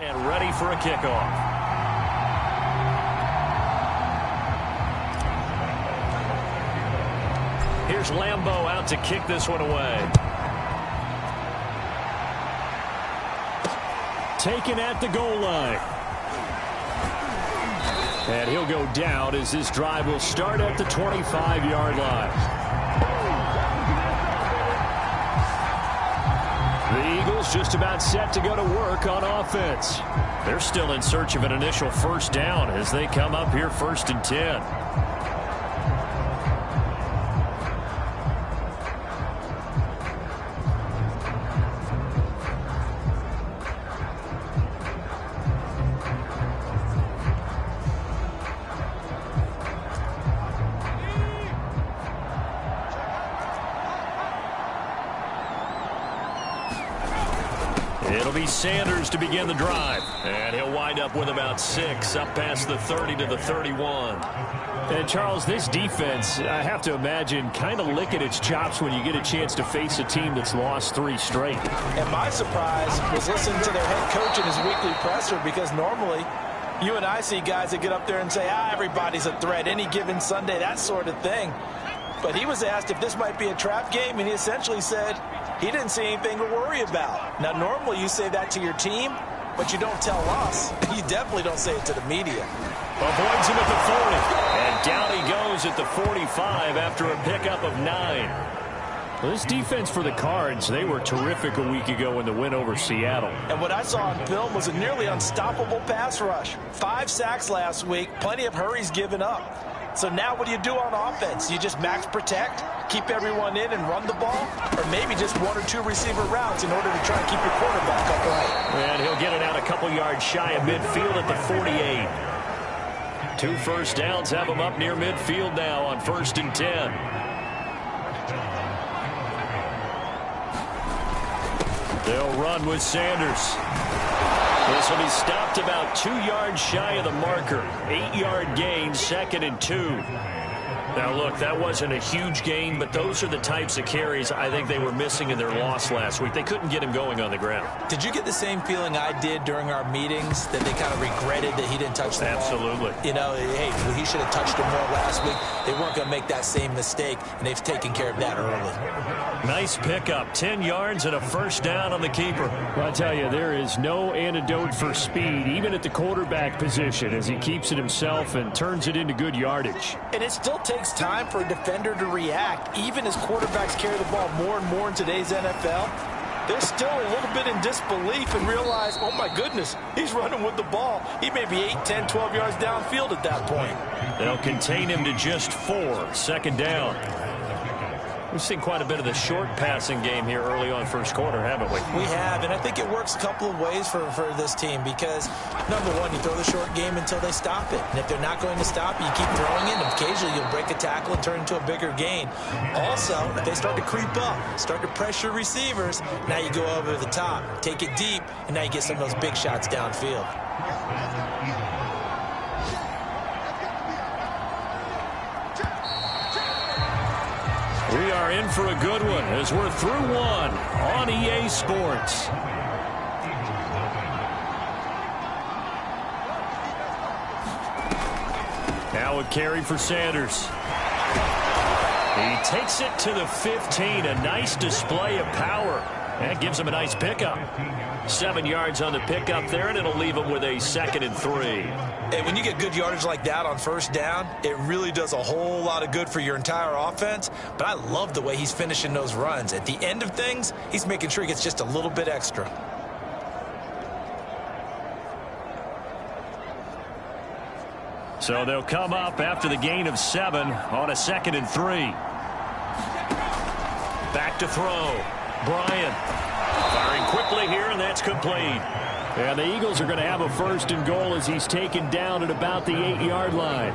And ready for a kickoff. Here's Lambeau out to kick this one away. Taken at the goal line. And he'll go down as this drive will start at the 25-yard line. The Eagles just about set to go to work on offense. They're still in search of an initial first down as they come up here 1st and 10. It'll be Sanders to begin the drive. And he'll wind up with about 6 up past the 30 to the 31. And, Charles, this defense, I have to imagine, kind of licking its chops when you get a chance to face a team that's lost 3 straight. And my surprise was listening to their head coach in his weekly presser, because normally you and I see guys that get up there and say, everybody's a threat any given Sunday, that sort of thing. But he was asked if this might be a trap game, and he essentially said he didn't see anything to worry about. Now, normally you say that to your team, but you don't tell us. You definitely don't say it to the media. Avoids him at the 40. And down he goes at the 45 after a pickup of 9. Well, this defense for the Cards, they were terrific a week ago in the win over Seattle. And what I saw on film was a nearly unstoppable pass rush. 5 sacks last week, plenty of hurries given up. So now what do you do on offense? You just max protect, keep everyone in and run the ball, or maybe just 1 or 2 receiver routes in order to try and keep your quarterback upright. And he'll get it out a couple yards shy of midfield at the 48. 2 first downs have him up near midfield now on 1st and 10. They'll run with Sanders. This will be stopped about 2 yards shy of the marker. 8-yard gain, 2nd and 2. Now, look, that wasn't a huge gain, but those are the types of carries I think they were missing in their loss last week. They couldn't get him going on the ground. Did you get the same feeling I did during our meetings, that they kind of regretted that he didn't touch the ball? Absolutely. You know, hey, well, he should have touched it more last week. They weren't going to make that same mistake, and they've taken care of that early. Nice pickup, 10 yards and a first down on the keeper. Well, I tell you, there is no antidote for speed, even at the quarterback position, as he keeps it himself and turns it into good yardage. And it still takes time for a defender to react. Even as quarterbacks carry the ball more and more in today's NFL, they're still a little bit in disbelief and realize, oh my goodness, he's running with the ball. He may be 8, 10, 12 yards downfield at that point. They'll contain him to just 4, 2nd down. We've seen quite a bit of the short passing game here early on first quarter, haven't we? We have, and I think it works a couple of ways for this team, because, number one, you throw the short game until they stop it. And if they're not going to stop it, you keep throwing it, and occasionally you'll break a tackle and turn into a bigger gain. Also, if they start to creep up, start to pressure receivers, now you go over the top, take it deep, and now you get some of those big shots downfield. We are in for a good one as we're through 1 on EA Sports. Now a carry for Sanders. He takes it to the 15. A nice display of power. That gives him a nice pickup. 7 yards on the pickup there, and it'll leave him with a 2nd and 3. And when you get good yardage like that on first down, it really does a whole lot of good for your entire offense. But I love the way he's finishing those runs. At the end of things, he's making sure he gets just a little bit extra. So they'll come up after the gain of 7 on a 2nd and 3. Back to throw. Bryant firing quickly here, and that's complete. And the Eagles are going to have a 1st and goal as he's taken down at about the 8-yard line.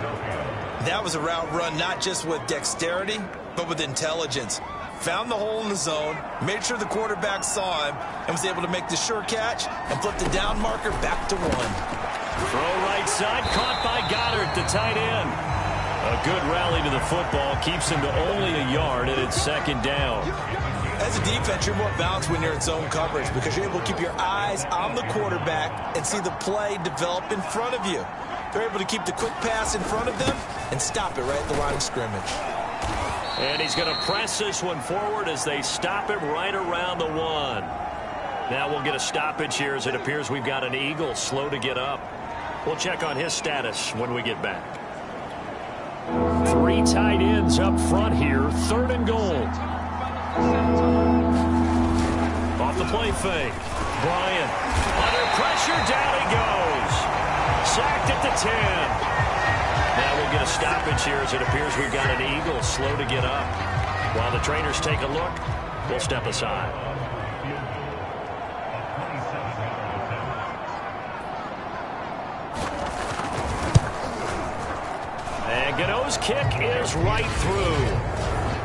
That was a route run not just with dexterity, but with intelligence. Found the hole in the zone, made sure the quarterback saw him, and was able to make the sure catch and flip the down marker back to 1. Throw right side, caught by Goddard, the tight end. A good rally to the football keeps him to only a yard, and it's 2nd down. As a defense, you're more balanced when you're in zone coverage because you're able to keep your eyes on the quarterback and see the play develop in front of you. They're able to keep the quick pass in front of them and stop it right at the line of scrimmage. And he's going to press this one forward as they stop him right around the 1. Now we'll get a stoppage here as it appears we've got an Eagle slow to get up. We'll check on his status when we get back. 3 tight ends up front here, 3rd and goal. Off the play fake. Bryant under pressure, down he goes. Sacked at the 10. Now we'll get a stoppage here as it appears we've got an Eagle slow to get up. While the trainers take a look, we'll step aside. And Gano's kick is right through.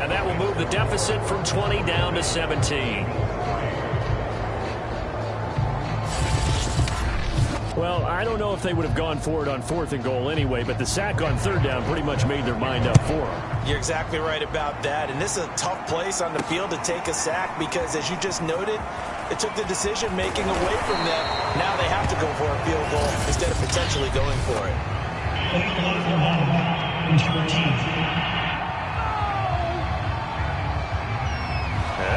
And that will move the deficit from 20 down to 17. Well, I don't know if they would have gone for it on 4th and goal anyway, but the sack on 3rd down pretty much made their mind up for them. You're exactly right about that, and this is a tough place on the field to take a sack because, as you just noted, it took the decision-making away from them. Now they have to go for a field goal instead of potentially going for it.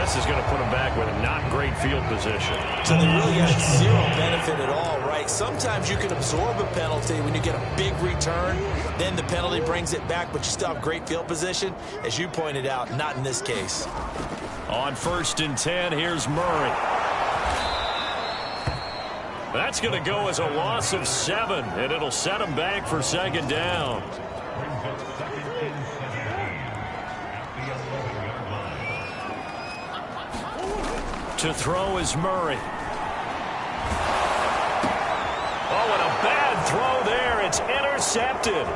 This is going to put them back with a not great field position. So they really got zero benefit at all, right? Sometimes you can absorb a penalty when you get a big return. Then the penalty brings it back, but you still have great field position. As you pointed out, not in this case. On 1st and 10, here's Murray. That's going to go as a loss of 7, and it'll set them back for 2nd down. To throw is Murray. Oh, and a bad throw there. It's intercepted.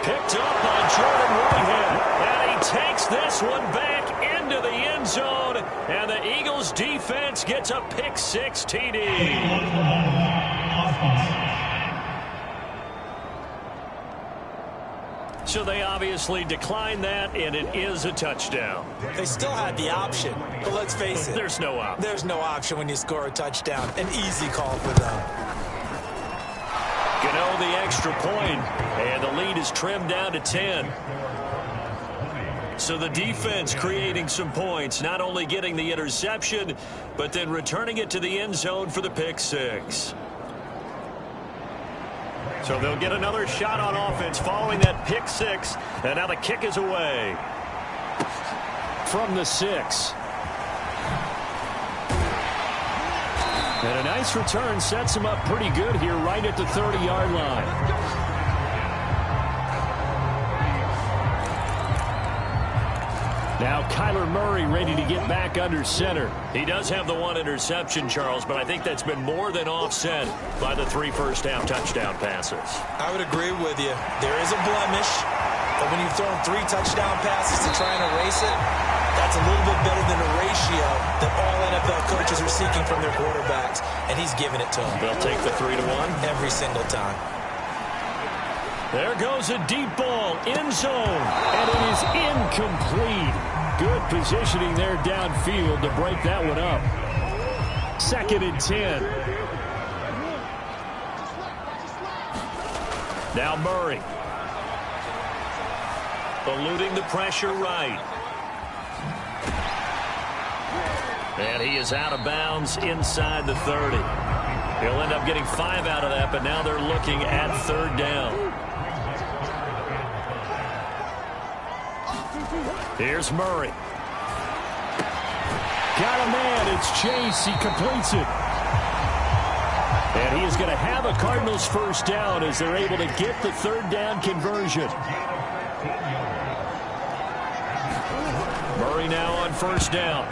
Picked up by Jordan Whitehead. And he takes this one back into the end zone. And the Eagles defense gets a pick-6 TD. So they obviously declined that, and it is a touchdown. They still had the option, but let's face it. There's no option. There's no option when you score a touchdown. An easy call for them. Gano the extra point, and the lead is trimmed down to 10. So the defense creating some points, not only getting the interception, but then returning it to the end zone for the pick-6. So they'll get another shot on offense following that pick-6, and now the kick is away. From the 6. And a nice return sets him up pretty good here right at the 30-yard line. Now Kyler Murray ready to get back under center. He does have the 1 interception, Charles, but I think that's been more than offset by the 3 first-half touchdown passes. I would agree with you. There is a blemish, but when you've thrown 3 touchdown passes to try and erase it, that's a little bit better than a ratio that all NFL coaches are seeking from their quarterbacks, and he's giving it to them. They'll take the 3-1 every single time. There goes a deep ball, end zone, and it is incomplete. Good positioning there downfield to break that one up. 2nd and 10. Now Murray. Eluding the pressure right. And he is out of bounds inside the 30. He'll end up getting 5 out of that, but now they're looking at 3rd down. Here's Murray. Got a man. It's Chase. He completes it. And he is going to have a Cardinals first down as they're able to get the 3rd down conversion. Murray now on 1st down.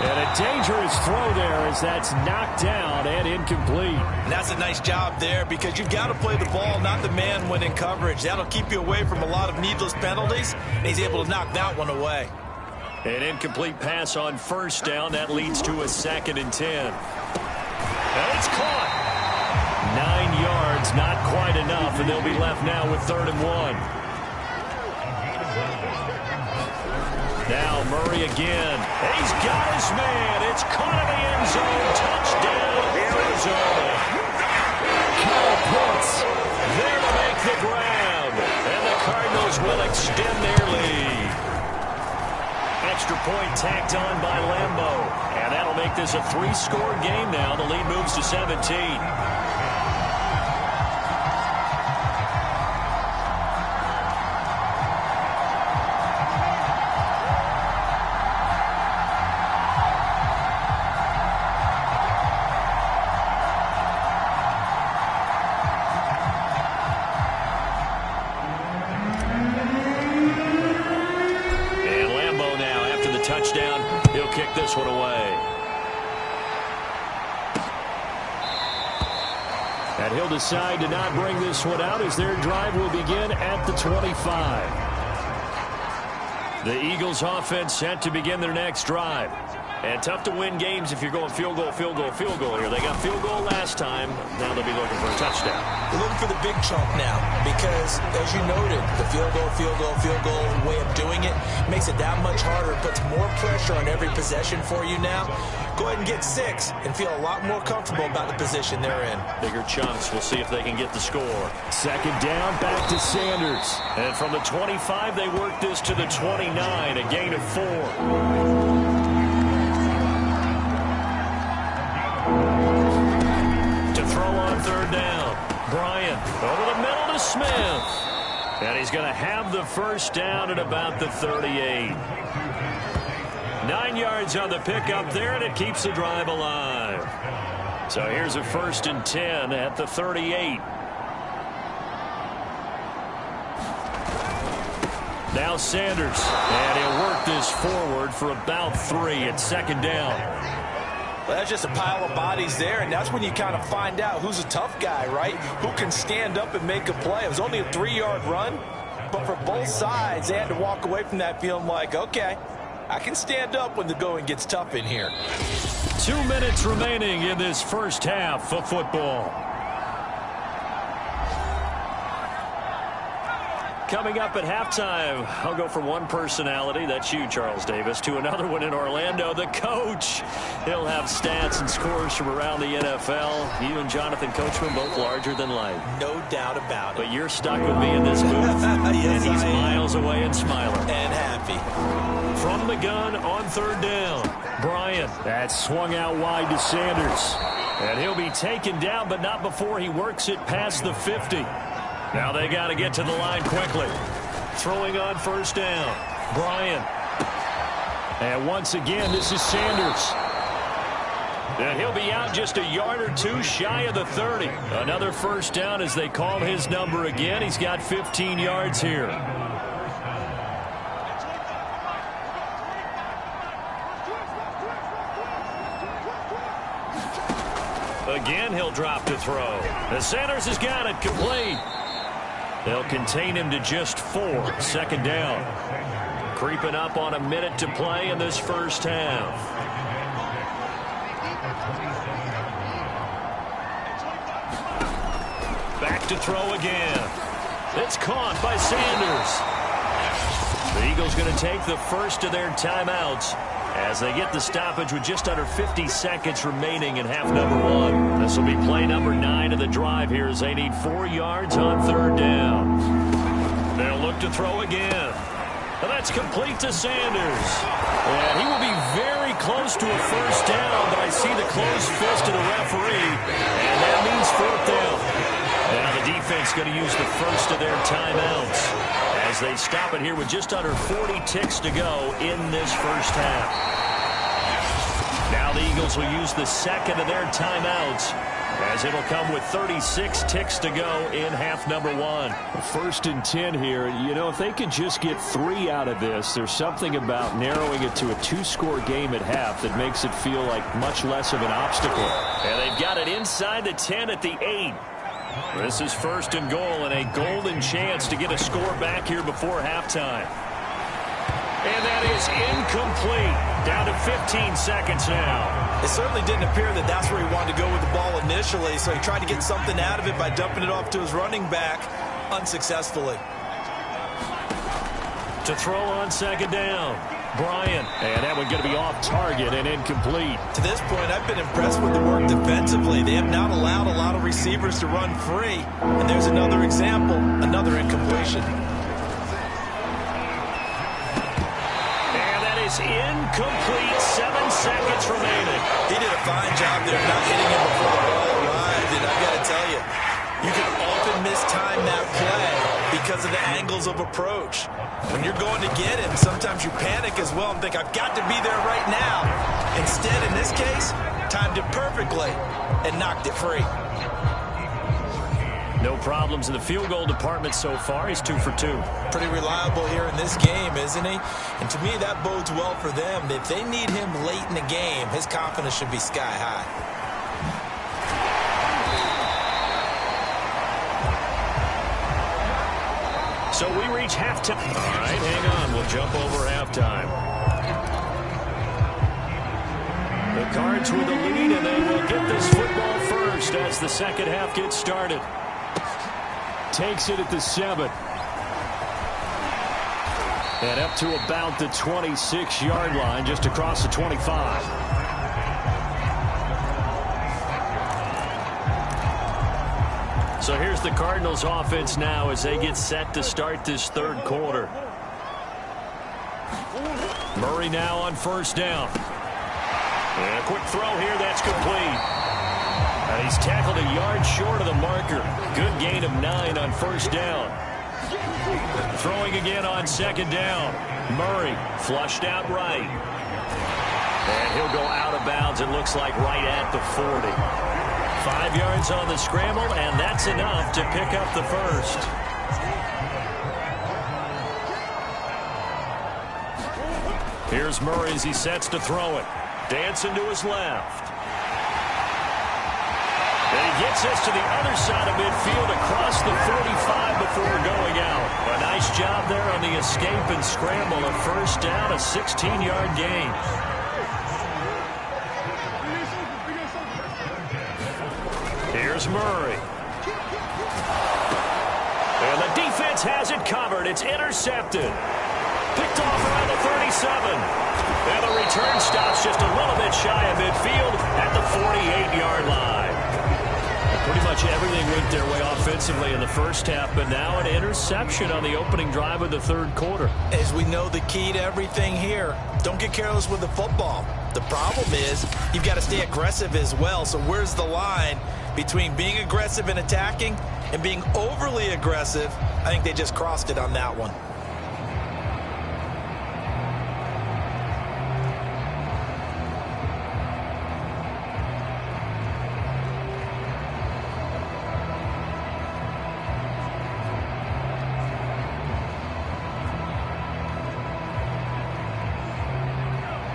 And a dangerous throw there as that's knocked down and incomplete. And that's a nice job there because you've got to play the ball, not the man when in coverage. That'll keep you away from a lot of needless penalties, and he's able to knock that one away. An incomplete pass on 1st down. That leads to a 2nd and 10. And it's caught. 9 yards, not quite enough, and they'll be left now with 3rd and 1. Now Murray again. He's got his man. It's caught in the end zone. Touchdown, Arizona. Kyle Pitts there to make the grab. And the Cardinals will extend their lead. Extra point tacked on by Lambeau. And that'll make this a 3-score game now. The lead moves to 17. Touchdown. He'll kick this one away. And he'll decide to not bring this one out as their drive will begin at the 25. The Eagles offense set to begin their next drive. And tough to win games if you're going field goal, field goal, field goal here. They got field goal last time. Now they'll be looking for a touchdown. They're looking for the big chunk now because, as you noted, the field goal way of doing it makes it that much harder. It puts more pressure on every possession for you now. Go ahead and get 6 and feel a lot more comfortable about the position they're in. Bigger chunks. We'll see if they can get the score. Second down, back to Sanders. And from the 25, they work this to the 29, a gain of 4. Third down. Bryant over the middle to Smith. And he's going to have the first down at about the 38. 9 yards on the pickup there, and it keeps the drive alive. So here's a 1st and 10 at the 38. Now Sanders. And he'll work this forward for about 3 at second down. Well, that's just a pile of bodies there, and that's when you kind of find out who's a tough guy, right? Who can stand up and make a play. It was only a 3-yard run, but for both sides, they had to walk away from that feeling like, okay, I can stand up when the going gets tough in here. 2 minutes remaining in this first half of football. Coming up at halftime, I'll go from one personality, that's you, Charles Davis, to another one in Orlando, the coach. He'll have stats and scores from around the NFL. You and Jonathan Coachman both larger than life. No doubt about it. But you're stuck with me in this booth. Yes, and he's miles away and smiling. And happy. From the gun on third down. Bryant. That's swung out wide to Sanders. And he'll be taken down, but not before he works it past the 50. Now they got to get to the line quickly. Throwing on first down. Bryant. And once again, this is Sanders. And he'll be out just a yard or two shy of the 30. Another first down as they call his number again. He's got 15 yards here. Again, he'll drop to throw. And Sanders has got it complete. They'll contain him to just 4. Second down. Creeping up on a minute to play in this first half. Back to throw again. It's caught by Sanders. The Eagles going to take the first of their timeouts as they get the stoppage with just under 50 seconds remaining in half number 1. This will be play number 9 of the drive here as they need 4 yards on third down. They'll look to throw again. And that's complete to Sanders. And he will be very close to a first down, but I see the closed fist of the referee, and that means fourth down. Now the defense going to use the first of their timeouts as they stop it here with just under 40 ticks to go in this first half. Now the Eagles will use the second of their timeouts as it'll come with 36 ticks to go in half number 1. First and 10 here. You know, if they could just get 3 out of this, there's something about narrowing it to a 2-score game at half that makes it feel like much less of an obstacle. And they've got it inside the 10 at the 8. This is first and goal and a golden chance to get a score back here before halftime. And that is incomplete. Down to 15 seconds now. It certainly didn't appear that that's where he wanted to go with the ball initially, so he tried to get something out of it by dumping it off to his running back unsuccessfully. To throw on second down. Bryant. And that one going to be off target and incomplete. To this point, I've been impressed with the work defensively. They have not allowed a lot of receivers to run free. And there's another example, another incompletion. And that is incomplete. 7 seconds remaining. He did a fine job there not hitting him before the ball arrived. And I've got to tell you, you can often mistime that play because of the angles of approach. When you're going to get him, sometimes you panic as well and think, I've got to be there right now. Instead, in this case, timed it perfectly and knocked it free. No problems in the field goal department so far. He's 2 for 2. Pretty reliable here in this game, isn't he? And to me, that bodes well for them. If they need him late in the game, his confidence should be sky high. So we reach halftime. All right, hang on. We'll jump over halftime. The Cards with the lead, and they will get this football first as the second half gets started. Takes it at the 7. And up to about the 26-yard line, just across the 25. So here's the Cardinals offense now as they get set to start this third quarter. Murray now on first down. And a quick throw here, that's complete. And he's tackled a yard short of the marker. Good gain of 9 on first down. Throwing again on second down. Murray flushed out right. And he'll go out of bounds, it looks like right at the 40. 5 yards on the scramble, and that's enough to pick up the first. Here's Murray as he sets to throw it. Dancing to his left. And he gets us to the other side of midfield across the 45 before going out. A nice job there on the escape and scramble. A first down, a 16-yard gain. Here's Murray. And the defense has it covered. It's intercepted. Picked off around the 37. And the return stops just a little bit shy of midfield at the 48-yard line. Pretty much everything went their way offensively in the first half, but now an interception on the opening drive of the third quarter. As we know, the key to everything here, don't get careless with the football. The problem is you've got to stay aggressive as well. So where's the line between being aggressive and attacking and being overly aggressive? I think they just crossed it on that one.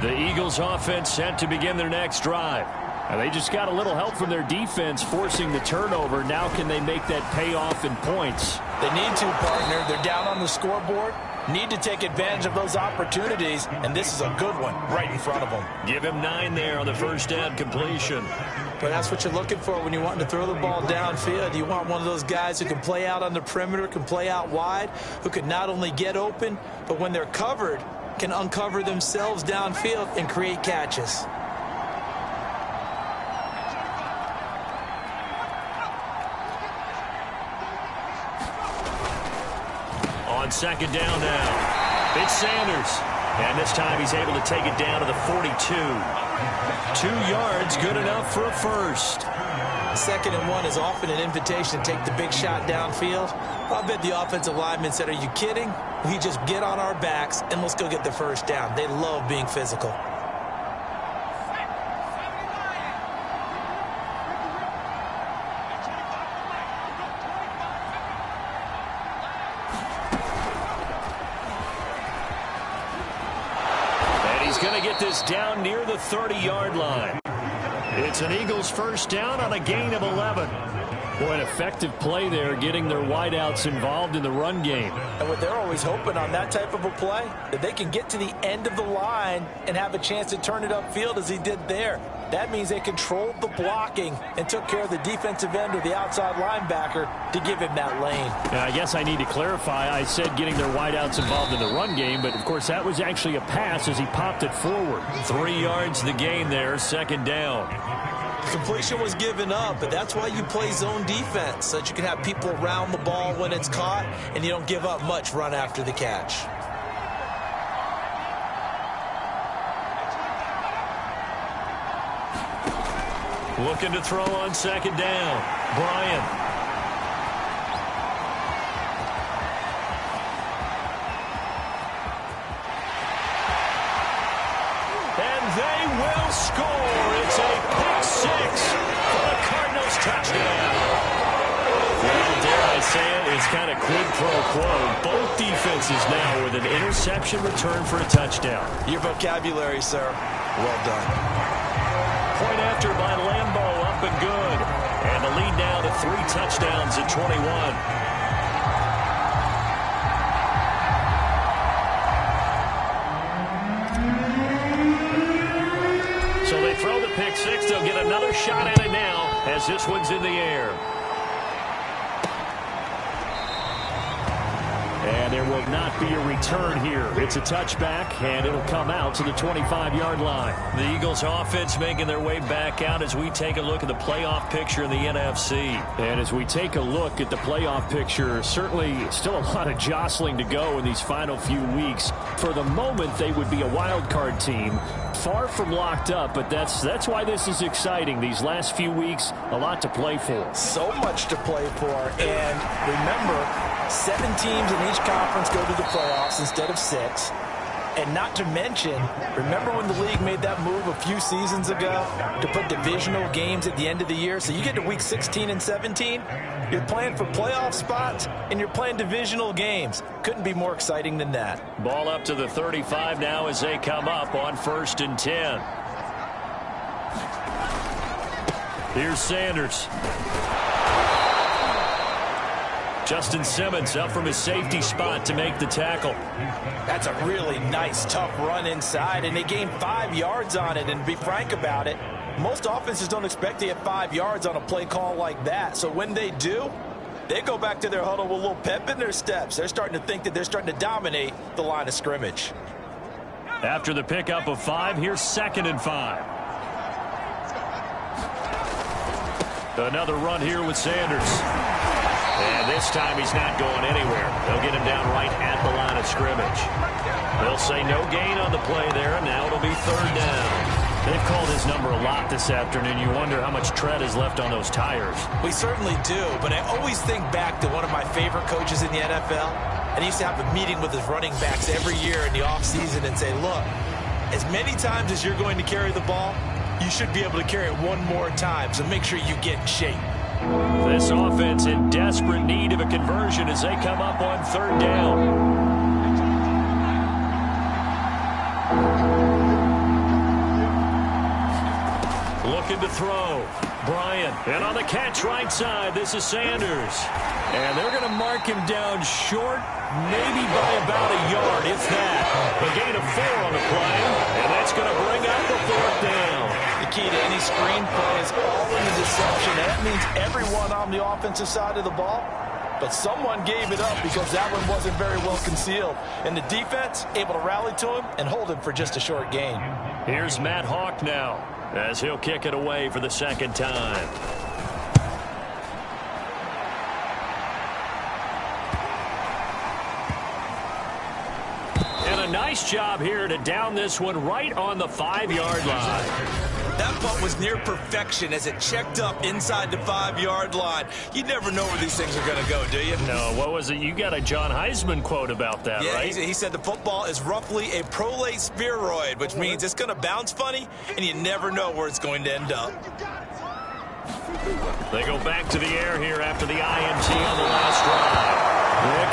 The Eagles offense set to begin their next drive. And they just got a little help from their defense forcing the turnover. Now can they make that pay off in points? They need to, partner. They're down on the scoreboard. Need to take advantage of those opportunities. And this is a good one right in front of them. Give him 9 there on the first down completion. But that's what you're looking for when you want to throw the ball downfield. You want one of those guys who can play out on the perimeter, can play out wide, who can not only get open, but when they're covered, can uncover themselves downfield and create catches. On second down now, it's Sanders. And this time he's able to take it down to the 42. 2 yards, good enough for a first. 2nd and 1 is often an invitation to take the big shot downfield. I bet the offensive lineman said, are you kidding? We just get on our backs and let's go get the first down. They love being physical. And he's going to get this down near the 30-yard line. It's an Eagles first down on a gain of 11. Boy, an effective play there, getting their wideouts involved in the run game. And what they're always hoping on that type of a play, that they can get to the end of the line and have a chance to turn it upfield as he did there. That means they controlled the blocking and took care of the defensive end or the outside linebacker to give him that lane. Yeah, I guess I need to clarify. I said getting their wideouts involved in the run game, but of course that was actually a pass as he popped it forward. 3 yards the gain there, second down. Completion was given up, but that's why you play zone defense, so that you can have people around the ball when it's caught, and you don't give up much run after the catch. Looking to throw on second down. Bryant. And they will score. It's a pick six for the Cardinals touchdown. Well, dare I say it, it's kind of quid pro quo. Both defenses now with an interception return for a touchdown. Your vocabulary, sir. Well done. Point after by Lambeau, up and good. And the lead now to 3 touchdowns at 21. So they throw the pick six. They'll get another shot at it now as this one's in the air. And there will not be a return here. It's a touchback, and it'll come out to the 25-yard line. The Eagles offense making their way back out as we take a look at the playoff picture in the NFC. And as we take a look at the playoff picture, certainly still a lot of jostling to go in these final few weeks. For the moment, they would be a wild card team. Far from locked up, but that's why this is exciting. These last few weeks, a lot to play for. So much to play for. And remember, 7 teams in each conference go to the playoffs instead of 6. And not to mention, remember when the league made that move a few seasons ago to put divisional games at the end of the year? So you get to week 16 and 17, you're playing for playoff spots, and you're playing divisional games. Couldn't be more exciting than that. Ball up to the 35 now as they come up on 1st and 10. Here's Sanders. Justin Simmons up from his safety spot to make the tackle. That's a really nice, tough run inside, and they gained 5 yards on it. And to be frank about it, most offenses don't expect to get 5 yards on a play call like that. So when they do, they go back to their huddle with a little pep in their steps. They're starting to think that they're starting to dominate the line of scrimmage. After the pickup of 5, here's 2nd and 5. Another run here with Sanders. And this time he's not going anywhere. They'll get him down right at the line of scrimmage. They'll say no gain on the play there, and now it'll be 3rd down. They've called his number a lot this afternoon. You wonder how much tread is left on those tires. We certainly do, but I always think back to one of my favorite coaches in the NFL. And he used to have a meeting with his running backs every year in the offseason and say, look, as many times as you're going to carry the ball, you should be able to carry it one more time, so make sure you get in shape. This offense in desperate need of a conversion as they come up on 3rd down. Looking to throw. Bryant. And on the catch right side, this is Sanders. And they're going to mark him down short, maybe by about a yard, if that. A gain of 4 on the play, and that's going to bring up the 4th down. The key to any screen play is all in the deception. And that means everyone on the offensive side of the ball. But someone gave it up because that one wasn't very well concealed. And the defense able to rally to him and hold him for just a short gain. Here's Matt Hawk now as he'll kick it away for the 2nd time. And a nice job here to down this one right on the 5-yard line. That punt was near perfection as it checked up inside the 5-yard line. You never know where these things are going to go, do you? No, what was it? You got a John Heisman quote about that, yeah, right? He said the football is roughly a prolate spheroid, which means it's going to bounce funny, and you never know where it's going to end up. They go back to the air here after the INT on the last drive.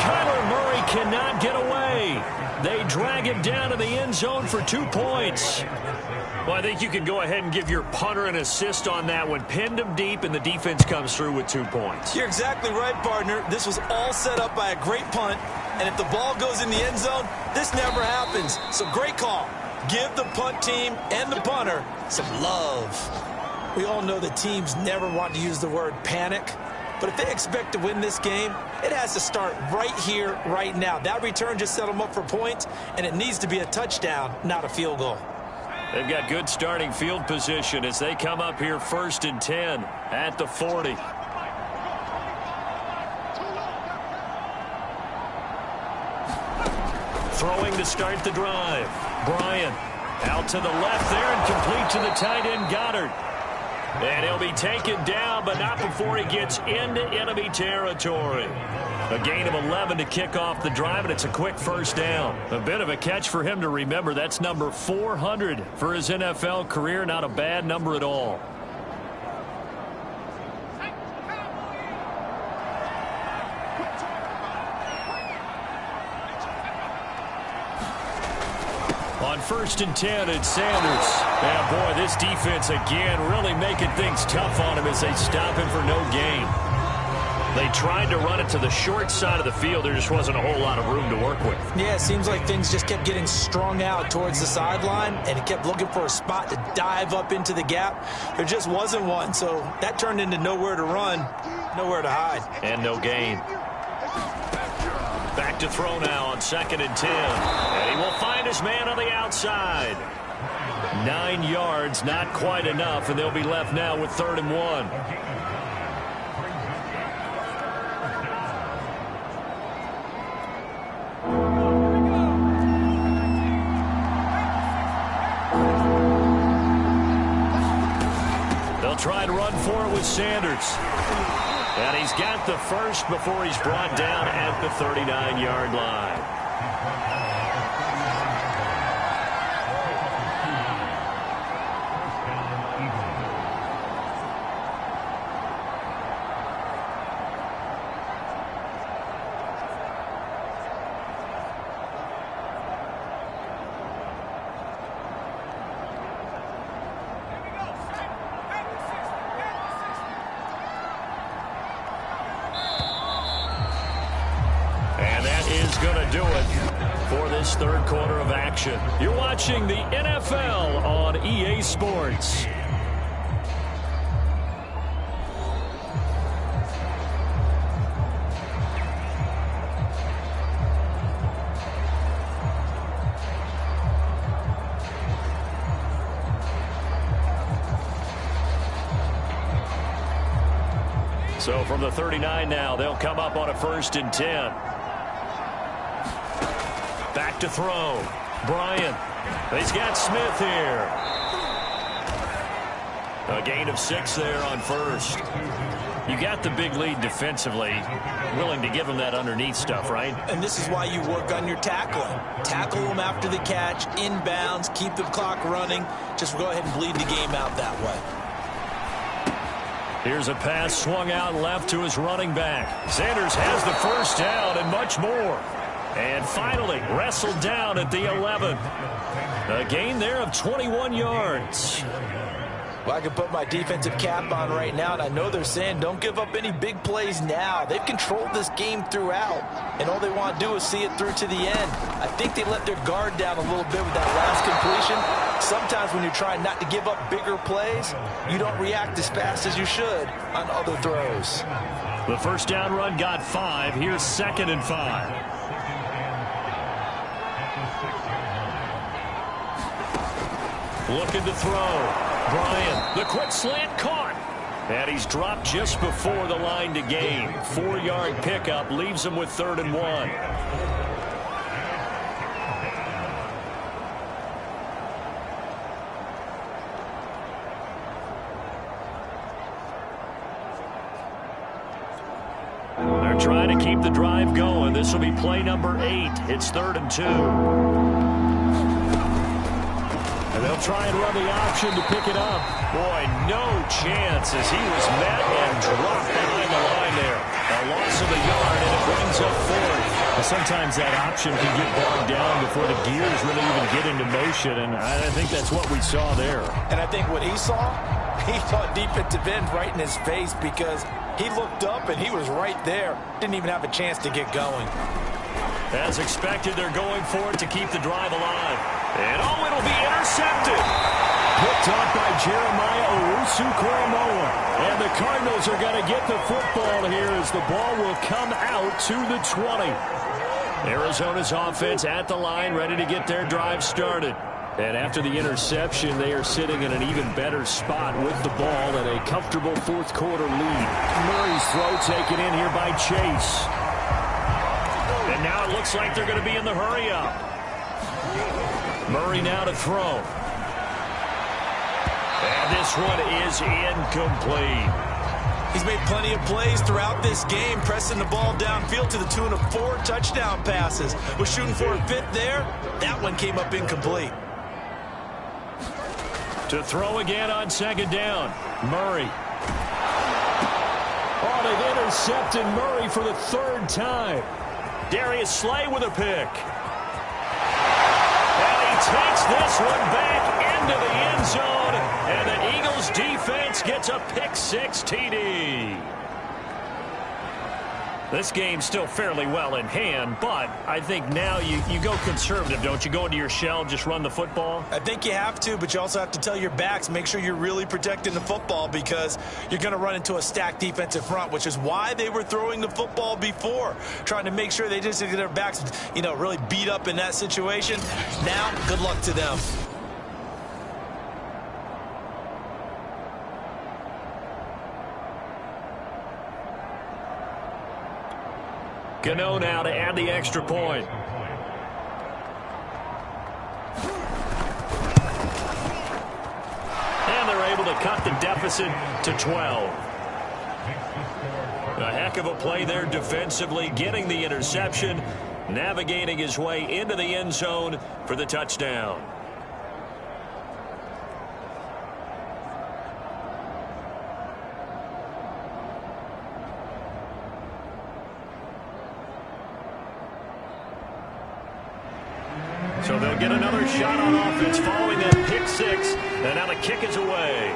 Kyler Murray cannot get away. They drag him down to the end zone for 2 points. Well, I think you can go ahead and give your punter an assist on that one. Pinned him deep, and the defense comes through with 2 points. You're exactly right, partner. This was all set up by a great punt, and if the ball goes in the end zone, this never happens. So great call. Give the punt team and the punter some love. We all know that teams never want to use the word panic, but if they expect to win this game, it has to start right here, right now. That return just set them up for points, and it needs to be a touchdown, not a field goal. They've got good starting field position as they come up here 1st and 10 at the 40. Throwing to start the drive. Bryant out to the left there and complete to the tight end Goddard. And he'll be taken down, but not before he gets into enemy territory. A gain of 11 to kick off the drive, and it's a quick first down. A bit of a catch for him to remember. That's number 400 for his NFL career. Not a bad number at all. On 1st and 10, it's Sanders. Yeah, boy, this defense again really making things tough on him as they stop him for no gain. They tried to run it to the short side of the field. There just wasn't a whole lot of room to work with. Yeah, it seems like things just kept getting strung out towards the sideline, and he kept looking for a spot to dive up into the gap. There just wasn't one, so that turned into nowhere to run, nowhere to hide. And no gain. Back to throw now on 2nd and 10. And he will find his man on the outside. 9 yards, not quite enough, and they'll be left now with 3rd and 1. They'll try and run for it with Sanders. And he's got the first before he's brought down at the 39-yard line. Going to do it for this 3rd quarter of action. You're watching the NFL on EA Sports. So from the 39 now, they'll come up on a 1st and 10. Back to throw. Bryant. He's got Smith here. A gain of 6 there on 1st. You got the big lead defensively. Willing to give them that underneath stuff, right? And this is why you work on your tackling. Tackle them after the catch, inbounds, keep the clock running. Just go ahead and bleed the game out that way. Here's a pass swung out left to his running back. Sanders has the first down and much more. And finally, wrestled down at the 11. A gain there of 21 yards. Well, I can put my defensive cap on right now, and I know they're saying don't give up any big plays now. They've controlled this game throughout, and all they want to do is see it through to the end. I think they let their guard down a little bit with that last completion. Sometimes when you're trying not to give up bigger plays, you don't react as fast as you should on other throws. The first down run got 5. Here's 2nd and 5. Looking to throw. Bryant, the quick slant caught. And he's dropped just before the line to gain. 4-yard pickup leaves him with 3rd and 1. They're trying to keep the drive going. This will be play number 8. It's 3rd and 2. And they'll try and run the option to pick it up. Boy, no chance as he was met and dropped behind the line there. A loss of a yard, and it brings up 4th. Well, sometimes that option can get bogged down before the gears really even get into motion, and I think that's what we saw there. And I think what he saw defensive end right in his face because he looked up and he was right there. Didn't even have a chance to get going. As expected, they're going for it to keep the drive alive. And, oh, it'll be intercepted. Picked off by Jeremiah Owusu-Koramoah. And the Cardinals are going to get the football here as the ball will come out to the 20. Arizona's offense at the line, ready to get their drive started. And after the interception, they are sitting in an even better spot with the ball and a comfortable fourth quarter lead. Murray's throw taken in here by Chase. And now it looks like they're going to be in the hurry-up. Murray now to throw. And this one is incomplete. He's made plenty of plays throughout this game, pressing the ball downfield to the tune of 4 touchdown passes. Was shooting for a 5th there. That one came up incomplete. To throw again on second down. Murray. Oh, they've intercepted Murray for the 3rd time. Darius Slay with a pick. And he takes this one back into the end zone. And the Eagles defense gets a pick-6 TD. This game's still fairly well in hand, but I think now you go conservative, don't you? Go into your shell, just run the football? I think you have to, but you also have to tell your backs, make sure you're really protecting the football because you're going to run into a stacked defensive front, which is why they were throwing the football before, trying to make sure they just get their backs, really beat up in that situation. Now, good luck to them. Gano now to add the extra point. And they're able to cut the deficit to 12. A heck of a play there defensively, getting the interception, navigating his way into the end zone for the touchdown. So they'll get another shot on offense following that pick-6. And now the kick is away.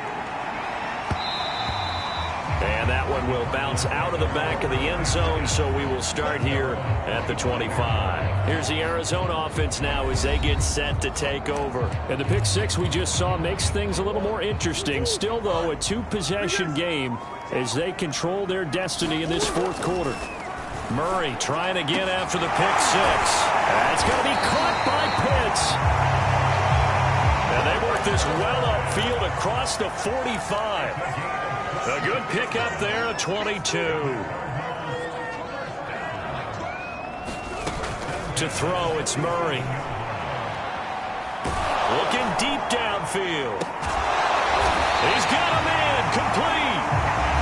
And that one will bounce out of the back of the end zone, so we will start here at the 25. Here's the Arizona offense now as they get set to take over. And the pick-6 we just saw makes things a little more interesting. Still, though, a 2-possession game as they control their destiny in this 4th quarter. Murray trying again after the pick-6. That's going to be caught by Pitts. And they work this well upfield across the 45. A good pickup there at 22. To throw, it's Murray. Looking deep downfield. He's got a man complete.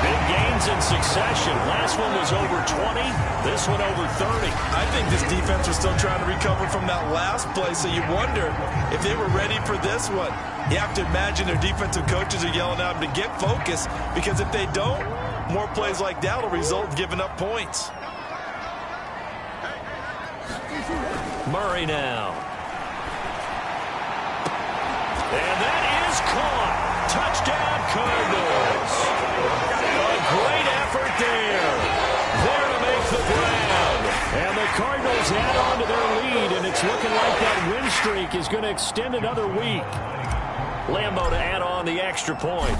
Big gains in succession. Last one was over 20. This one over 30. I think this defense was still trying to recover from that last play, so you wonder if they were ready for this one. You have to imagine their defensive coaches are yelling at them to get focused, because if they don't, more plays like that will result in giving up points. Murray now. And that is caught. Touchdown Cardinals. A great effort there. There to make the ground. And the Cardinals add on to their lead, and it's looking like that win streak is going to extend another week. Lambeau to add on the extra point.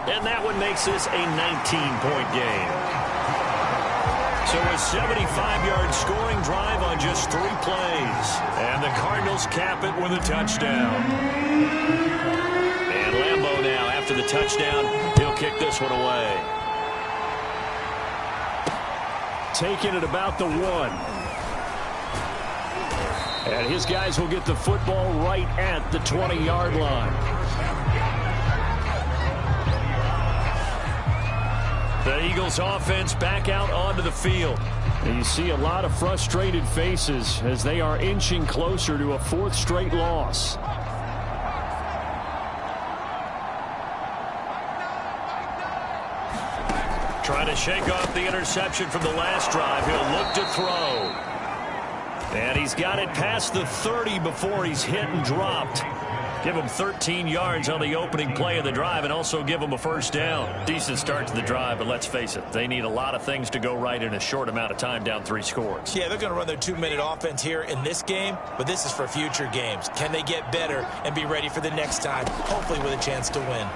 And that one makes this a 19-point game. So a 75-yard scoring drive on just 3 plays. And the Cardinals cap it with a touchdown. And Lambeau now, after the touchdown, he'll kick this one away. Taking it about the 1. And his guys will get the football right at the 20-yard line. The Eagles offense back out onto the field. And you see a lot of frustrated faces as they are inching closer to a 4th straight loss. Trying to shake off the interception from the last drive. He'll look to throw. And he's got it past the 30 before he's hit and dropped. Give them 13 yards on the opening play of the drive and also give them a first down. Decent start to the drive, but let's face it, they need a lot of things to go right in a short amount of time down 3 scores. Yeah, they're going to run their 2-minute offense here in this game, but this is for future games. Can they get better and be ready for the next time, hopefully with a chance to win?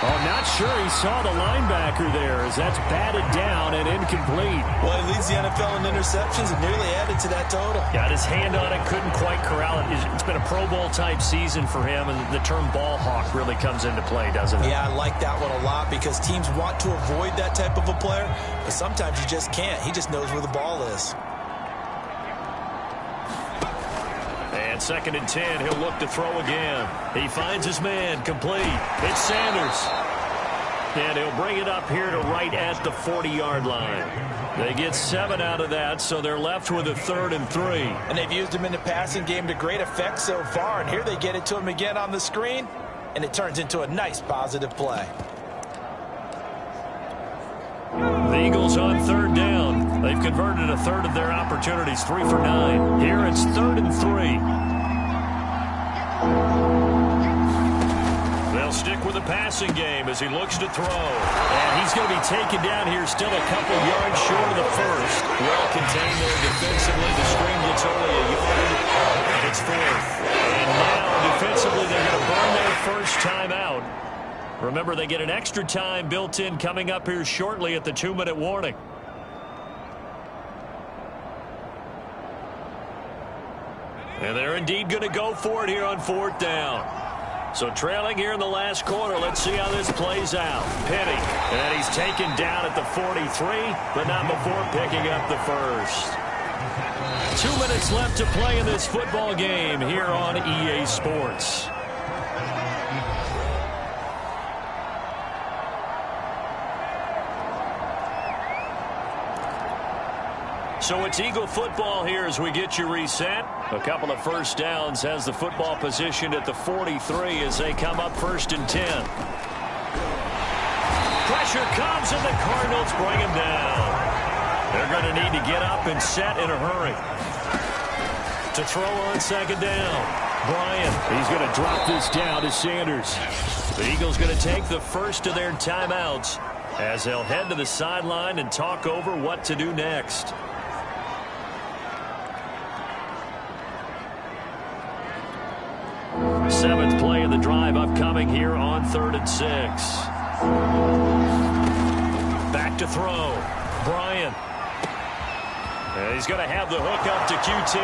Oh, not sure he saw the linebacker there as that's batted down and incomplete. Well, he leads the NFL in interceptions and nearly added to that total. Got his hand on it, couldn't quite corral it. It's been a Pro Bowl type season for him, and the term ball hawk really comes into play, doesn't it? Yeah, I like that one a lot because teams want to avoid that type of a player, but sometimes you just can't. He just knows where the ball is. And 2nd and 10, he'll look to throw again. He finds his man, complete. It's Sanders. And he'll bring it up here to right at the 40-yard line. They get 7 out of that, so they're left with a 3rd and 3. And they've used him in the passing game to great effect so far, and here they get it to him again on the screen, and it turns into a nice positive play. The Eagles on 3rd down. They've converted a third of their opportunities, 3 for 9. Here it's 3rd and 3. They'll stick with the passing game as he looks to throw. And he's going to be taken down here still a couple yards short of the first. Well contained there defensively. The screen gets only a yard, and it's 4th. And now defensively they're going to burn their first timeout. Remember, they get an extra time built in coming up here shortly at the 2-minute warning. And they're indeed going to go for it here on 4th down. So trailing here in the last quarter, let's see how this plays out. Penny, and he's taken down at the 43, but not before picking up the first. 2 minutes left to play in this football game here on EA Sports. So it's Eagle football here as we get you reset. A couple of first downs has the football positioned at the 43 as they come up 1st and 10. Pressure comes and the Cardinals bring him down. They're going to need to get up and set in a hurry. To throw on 2nd down. Bryant, he's going to drop this down to Sanders. The Eagles going to take the first of their timeouts as they'll head to the sideline and talk over what to do next. Seventh play of the drive upcoming here on 3rd and 6. Back to throw. Bryant. And he's going to have the hook up to QT.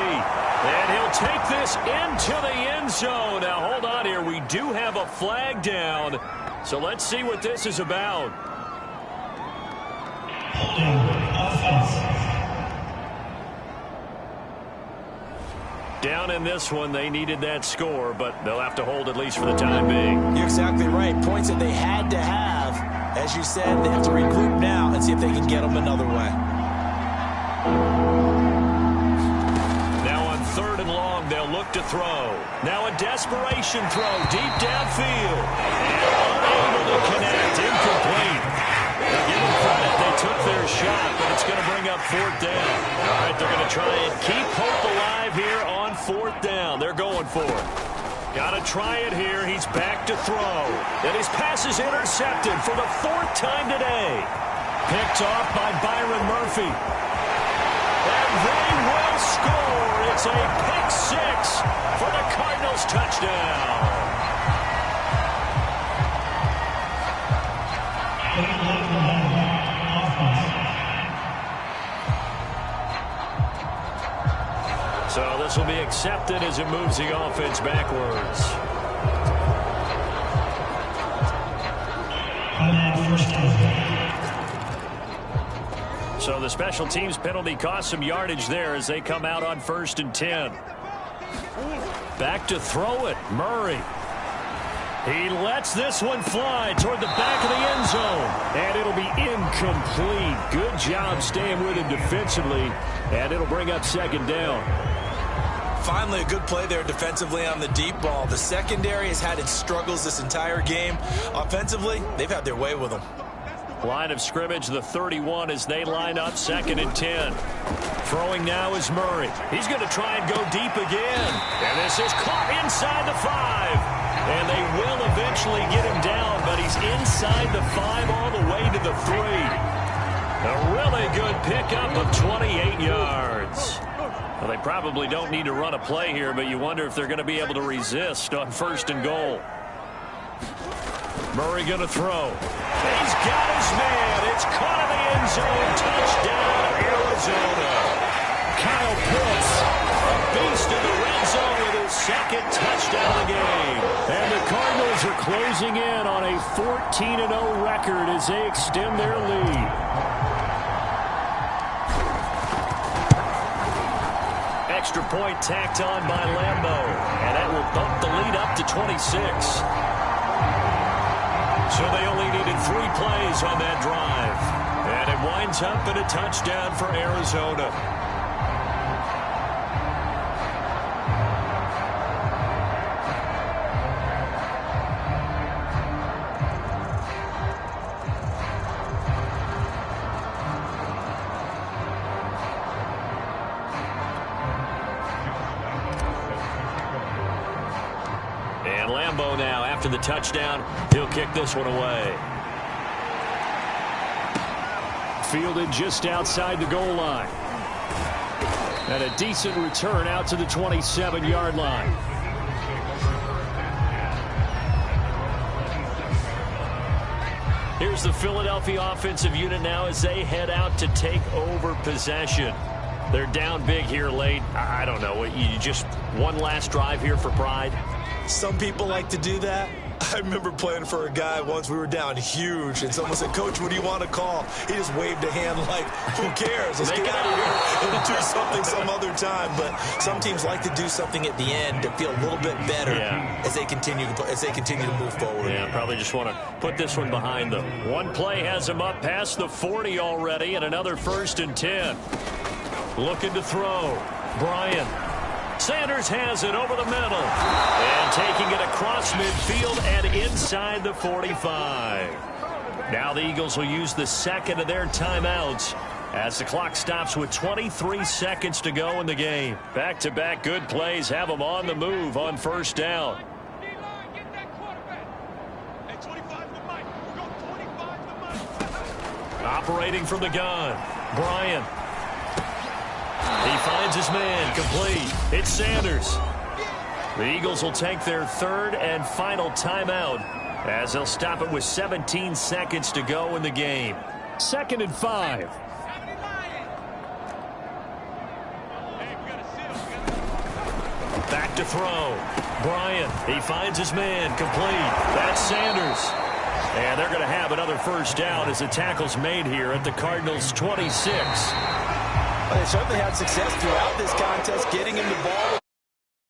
And he'll take this into the end zone. Now, hold on here. We do have a flag down. So let's see what this is about. Down in this one, they needed that score, but they'll have to hold at least for the time being. You're exactly right. Points that they had to have. As you said, they have to regroup now and see if they can get them another way. Now on 3rd and long, they'll look to throw. Now a desperation throw deep downfield. And unable to connect. Incomplete. Now give them credit. They took their shot, but it's going to bring up 4th down. All right, they're going to try and keep hope alive here on 4th down. They're going for it. Got to try it here. He's back to throw. And his pass is intercepted for the 4th time today. Picked off by Byron Murphy. And they will score. It's a pick 6 for the Cardinals touchdown. So this will be accepted as it moves the offense backwards. So the special teams penalty cost some yardage there as they come out on 1st and 10. Back to throw it, Murray. He lets this one fly toward the back of the end zone. And it'll be incomplete. Good job staying with him defensively. And it'll bring up 2nd down. Finally, a good play there defensively on the deep ball. The secondary has had its struggles this entire game. Offensively, they've had their way with them. Line of scrimmage, the 31 as they line up 2nd and 10. Throwing now is Murray. He's going to try and go deep again. And this is caught inside the 5. And they will eventually get him down, but he's inside the 5 all the way to the 3. A really good pickup of 28 yards. Well, they probably don't need to run a play here, but you wonder if they're going to be able to resist on 1st and goal. Murray going to throw. He's got his man. It's caught in the end zone. Touchdown, Arizona. Kyle Pitts, a beast in the red zone with his 2nd touchdown of the game. And the Cardinals are closing in on a 14-0 record as they extend their lead. Extra point tacked on by Lambo. And that will bump the lead up to 26. So they only needed 3 plays on that drive. And it winds up in a touchdown for Arizona. And Lambo now, after the touchdown, he'll kick this one away. Fielded just outside the goal line. And a decent return out to the 27-yard line. Here's the Philadelphia offensive unit now as they head out to take over possession. They're down big here late. I don't know. You just one last drive here for pride? Some people like to do that. I remember playing for a guy once. We were down huge, and someone said, "Coach, what do you want to call?" He just waved a hand like, "Who cares? Let's get out of here and do something some other time." But some teams like to do something at the end to feel a little bit better as they continue to move forward. Yeah, probably just want to put this one behind them. One play has them up past the 40 already, and another 1st and 10. Looking to throw. Bryant. Sanders has it over the middle. And taking it across midfield and inside the 45. Now the Eagles will use the 2nd of their timeouts as the clock stops with 23 seconds to go in the game. Back-to-back good plays have them on the move on 1st down. Operating from the gun. Bryant. He finds his man, complete. It's Sanders. The Eagles will take their 3rd and final timeout as they'll stop it with 17 seconds to go in the game. 2nd and 5. Back to throw. Bryant, he finds his man, complete. That's Sanders. And they're going to have another 1st down as the tackle's made here at the Cardinals' 26. Well, they certainly had success throughout this contest getting him the ball